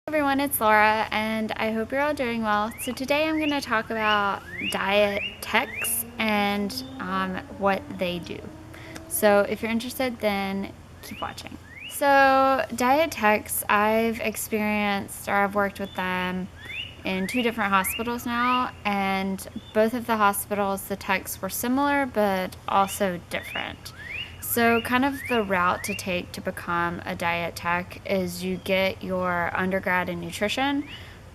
Everyone, it's Laura, and I hope you're all doing well. So today I'm going to talk about diet techs and what they do. So if you're interested, then keep watching. So diet techs, I've experienced or I've worked with them in 2 different hospitals now, and both of the hospitals, the techs were similar but also different. So kind of the route to take to become a diet tech is you get your undergrad in nutrition,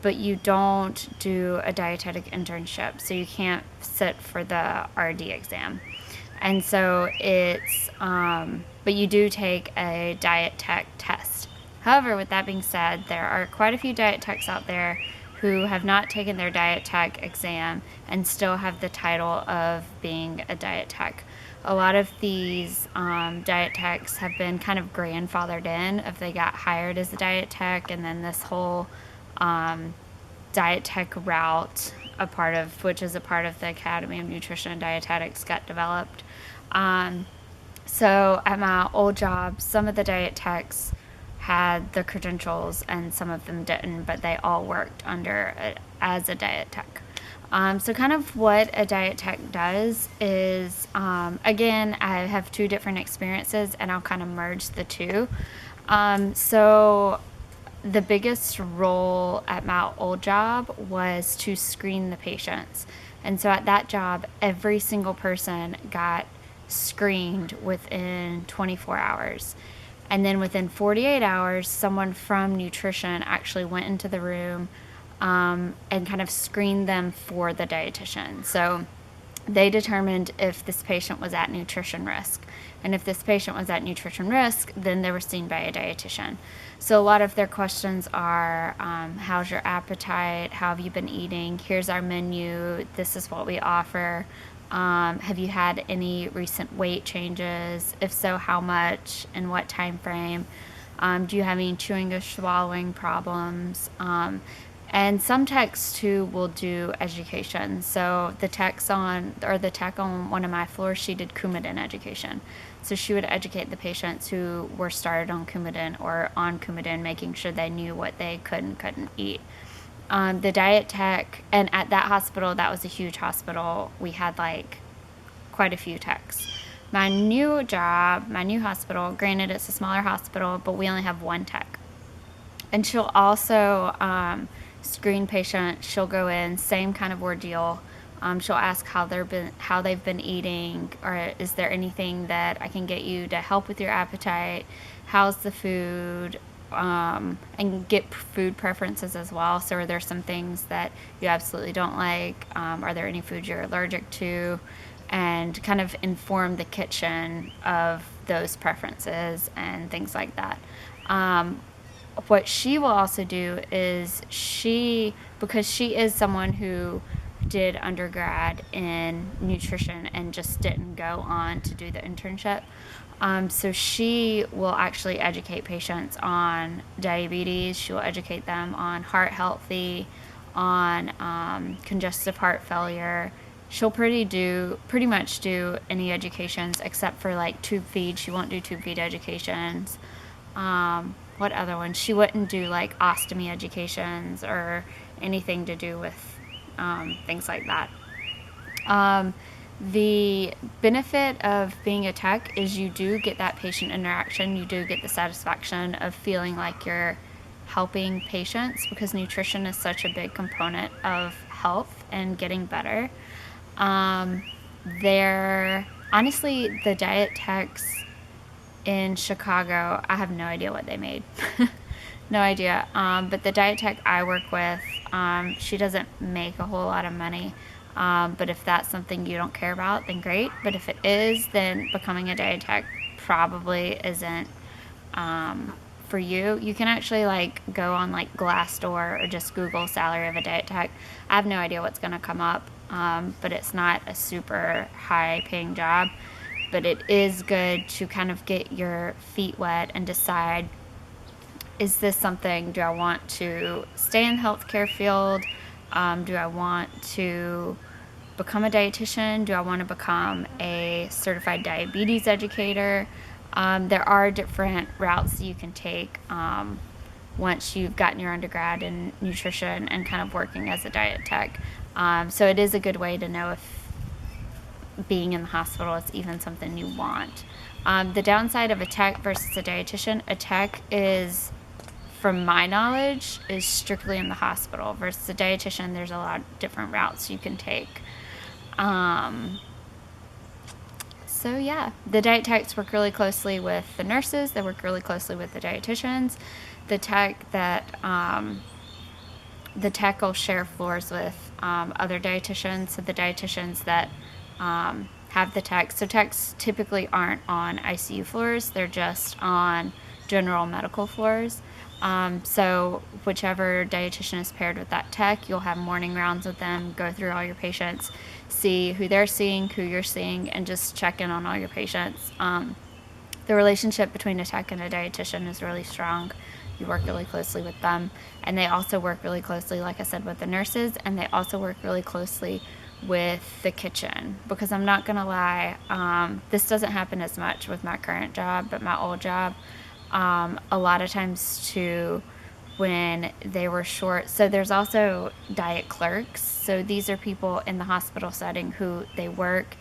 but you don't do a dietetic internship, so you can't sit for the RD exam. And so but you do take a diet tech test. However, with that being said, there are quite a few diet techs out there who have not taken their diet tech exam and still have the title of being a diet tech. A lot of these diet techs have been kind of grandfathered in if they got hired as a diet tech, and then this whole diet tech route, which is a part of the Academy of Nutrition and Dietetics, got developed. So at my old job, some of the diet techs had the credentials and some of them didn't, but they all worked as a diet tech. So kind of what a diet tech does is, again, I have 2 different experiences and I'll kind of merge the 2. So the biggest role at my old job was to screen the patients. And so at that job, every single person got screened within 24 hours. And then within 48 hours, someone from nutrition actually went into the room and kind of screened them for the dietitian. So they determined if this patient was at nutrition risk. And if this patient was at nutrition risk, then they were seen by a dietitian. So a lot of their questions are, how's your appetite? How have you been eating? Here's our menu. This is what we offer. Have you had any recent weight changes? If so, how much? In what time frame? Do you have any chewing or swallowing problems? And some techs too will do education. So the tech on one of my floors, she did Coumadin education. So she would educate the patients who were started on Coumadin or on Coumadin, making sure they knew what they could and couldn't eat. The diet tech, and at that hospital, that was a huge hospital, we had like quite a few techs. My new hospital, granted it's a smaller hospital, but we only have 1 tech. And she'll also screen patients. She'll go in, same kind of ordeal. She'll ask how they've been eating, or is there anything that I can get you to help with your appetite? How's the food? And get food preferences as well. So are there some things that you absolutely don't like? Are there any foods you're allergic to? And kind of inform the kitchen of those preferences and things like that. What she will also do is because she is someone who did undergrad in nutrition and just didn't go on to do the internship. So she will actually educate patients on diabetes. She'll educate them on heart healthy, on congestive heart failure. She'll pretty much do any educations except for like tube feed. She won't do tube feed educations. What other ones? She wouldn't do like ostomy educations or anything to do with things like that. The benefit of being a tech is you do get that patient interaction. You do get the satisfaction of feeling like you're helping patients, because nutrition is such a big component of health and getting better. Honestly, the diet techs in Chicago, I have no idea what they made. No idea. But the diet tech I work with, she doesn't make a whole lot of money. But if that's something you don't care about, then great. But if it is, then becoming a diet tech probably isn't for you. You can actually like go on like Glassdoor or just Google salary of a diet tech. I have no idea what's going to come up, but it's not a super high paying job. But it is good to kind of get your feet wet and decide, is this something, do I want to stay in the healthcare field? Do I want to become a dietitian? Do I want to become a certified diabetes educator? There are different routes you can take. once you've gotten your undergrad in nutrition and kind of working as a diet tech. So it is a good way to know if being in the hospital is even something you want. The downside of a tech versus a dietitian, a tech is, from my knowledge, is strictly in the hospital, versus a dietitian, there's a lot of different routes you can take. So yeah, the diet techs work really closely with the nurses. They work really closely with the dietitians. The tech will share floors with other dietitians. So the dietitians that have the techs. So techs typically aren't on ICU floors. They're just on general medical floors. So whichever dietitian is paired with that tech, you'll have morning rounds with them, go through all your patients, see who they're seeing, who you're seeing, and just check in on all your patients. The relationship between a tech and a dietitian is really strong. You work really closely with them, and they also work really closely, like I said, with the nurses, and they also work really closely with the kitchen, because I'm not gonna lie, this doesn't happen as much with my current job, but my old job, a lot of times too, when they were short. So there's also diet clerks. So these are people in the hospital setting who they work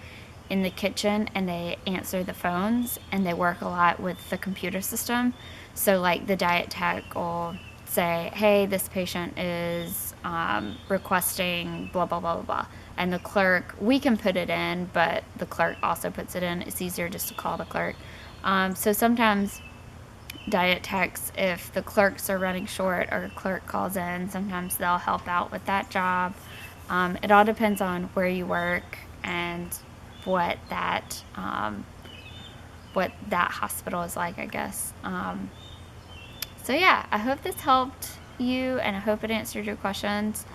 in the kitchen and they answer the phones, and they work a lot with the computer system. So like the diet tech will say, hey, this patient is requesting blah, blah, blah, blah, blah. And the clerk, we can put it in, but the clerk also puts it in. It's easier just to call the clerk. So sometimes diet techs, if the clerks are running short or a clerk calls in, sometimes they'll help out with that job. It all depends on where you work and what that hospital is like, I guess. So yeah, I hope this helped you, and I hope it answered your questions.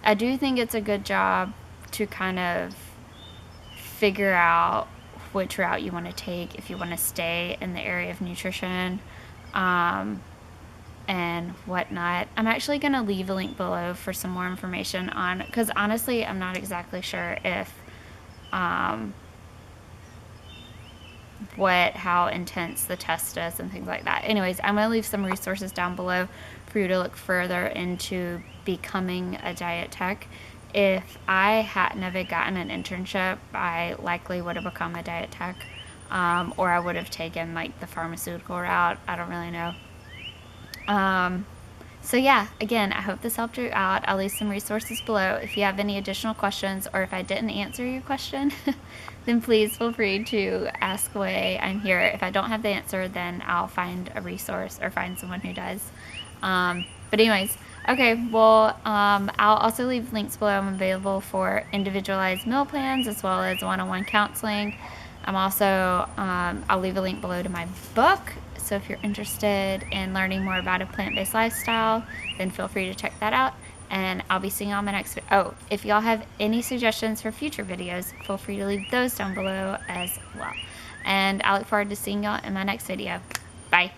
I do think it's a good job to kind of figure out which route you want to take if you want to stay in the area of nutrition and whatnot. I'm actually going to leave a link below for some more information on, because honestly, I'm not exactly sure if how intense the test is and things like that. Anyways, I'm going to leave some resources down below for you to look further into becoming a diet tech. If I hadn't have gotten an internship, I likely would have become a diet tech, or I would have taken like the pharmaceutical route. I don't really know. So yeah, again, I hope this helped you out. I'll leave some resources below. If you have any additional questions, or if I didn't answer your question, then please feel free to ask away. I'm here. If I don't have the answer, then I'll find a resource or find someone who does. But anyways, okay, well, I'll also leave links below. I'm available for individualized meal plans as well as one-on-one counseling. I'm also, I'll leave a link below to my book. So if you're interested in learning more about a plant-based lifestyle, then feel free to check that out. And I'll be seeing you on my next video. Oh, if y'all have any suggestions for future videos, feel free to leave those down below as well. And I look forward to seeing y'all in my next video. Bye.